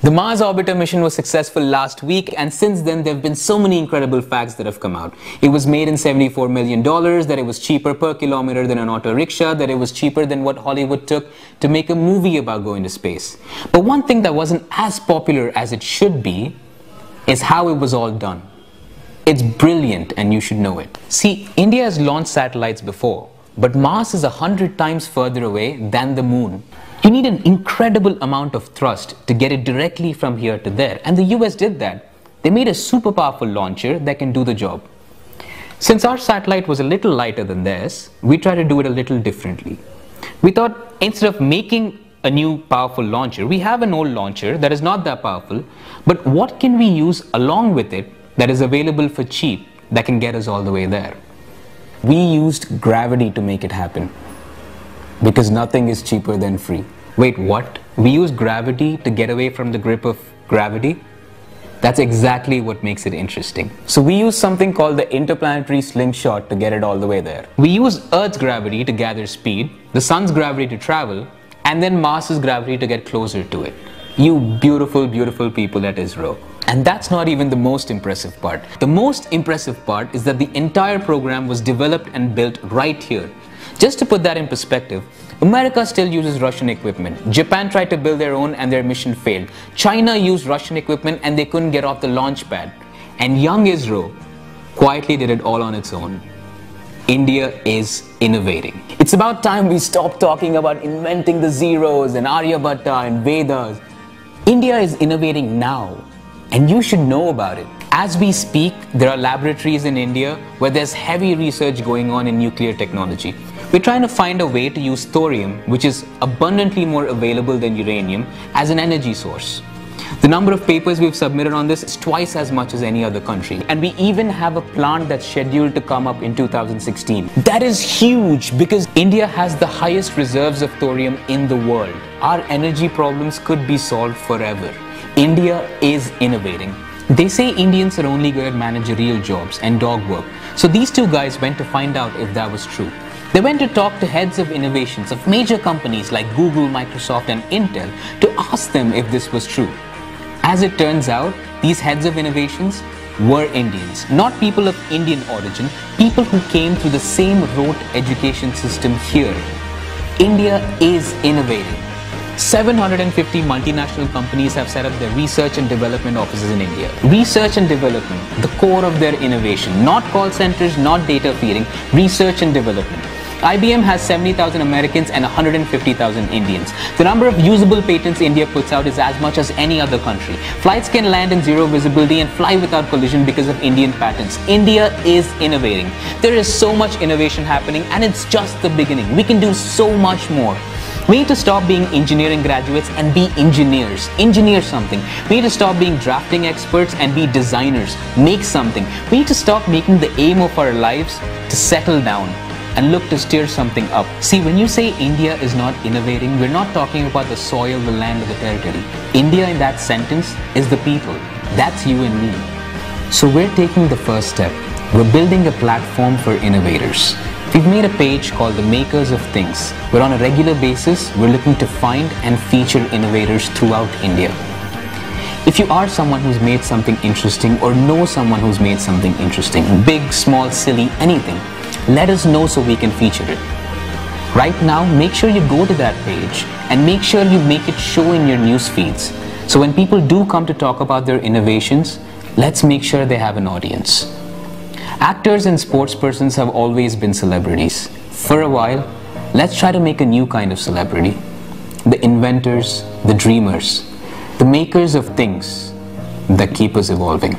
The Mars orbiter mission was successful last week, and since then there have been so many incredible facts that have come out. It was made in $74 million, that it was cheaper per kilometer than an auto rickshaw, that it was cheaper than what Hollywood took to make a movie about going to space. But one thing that wasn't as popular as it should be is how it was all done. It's brilliant and you should know it. See, India has launched satellites before, but Mars is 100 times further away than the moon. You need an incredible amount of thrust to get it directly from here to there, and the US did that. They made a super powerful launcher that can do the job. Since our satellite was a little lighter than theirs, we tried to do it a little differently. We thought instead of making a new powerful launcher, we have an old launcher that is not that powerful, but what can we use along with it that is available for cheap that can get us all the way there? We used gravity to make it happen. Because nothing is cheaper than free. Wait, what? We use gravity to get away from the grip of gravity? That's exactly what makes it interesting. So we use something called the interplanetary slingshot to get it all the way there. We use Earth's gravity to gather speed, the Sun's gravity to travel, and then Mars's gravity to get closer to it. You beautiful, beautiful people at ISRO. And that's not even the most impressive part. The most impressive part is that the entire program was developed and built right here. Just to put that in perspective, America still uses Russian equipment. Japan tried to build their own and their mission failed. China used Russian equipment and they couldn't get off the launch pad. And young ISRO quietly did it all on its own. India is innovating. It's about time we stop talking about inventing the zeros and Aryabhatta and Vedas. India is innovating now, and you should know about it. As we speak, there are laboratories in India where there's heavy research going on in nuclear technology. We're trying to find a way to use thorium, which is abundantly more available than uranium, as an energy source. The number of papers we've submitted on this is twice as much as any other country. And we even have a plant that's scheduled to come up in 2016. That is huge because India has the highest reserves of thorium in the world. Our energy problems could be solved forever. India is innovating. They say Indians are only good at managerial jobs and dog work. So these two guys went to find out if that was true. They went to talk to heads of innovations of major companies like Google, Microsoft and Intel to ask them if this was true. As it turns out, these heads of innovations were Indians, not people of Indian origin, people who came through the same rote education system here. India is innovating. 750 multinational companies have set up their research and development offices in India. Research and development, the core of their innovation, not call centers, not data feeding, research and development. IBM has 70,000 Americans and 150,000 Indians. The number of usable patents India puts out is as much as any other country. Flights can land in zero visibility and fly without collision because of Indian patents. India is innovating. There is so much innovation happening and it's just the beginning. We can do so much more. We need to stop being engineering graduates and be engineers. Engineer something. We need to stop being drafting experts and be designers. Make something. We need to stop making the aim of our lives to settle down and look to steer something up. See, when you say India is not innovating, we're not talking about the soil, the land, or the territory. India in that sentence is the people. That's you and me. So we're taking the first step. We're building a platform for innovators. We've made a page called The Makers of Things, where on a regular basis, we're looking to find and feature innovators throughout India. If you are someone who's made something interesting or know someone who's made something interesting, big, small, silly, anything, let us know so we can feature it. Right now, make sure you go to that page and make sure you make it show in your news feeds. So when people do come to talk about their innovations, let's make sure they have an audience. Actors and sportspersons have always been celebrities. For a while, let's try to make a new kind of celebrity. The inventors, the dreamers, the makers of things that keep us evolving.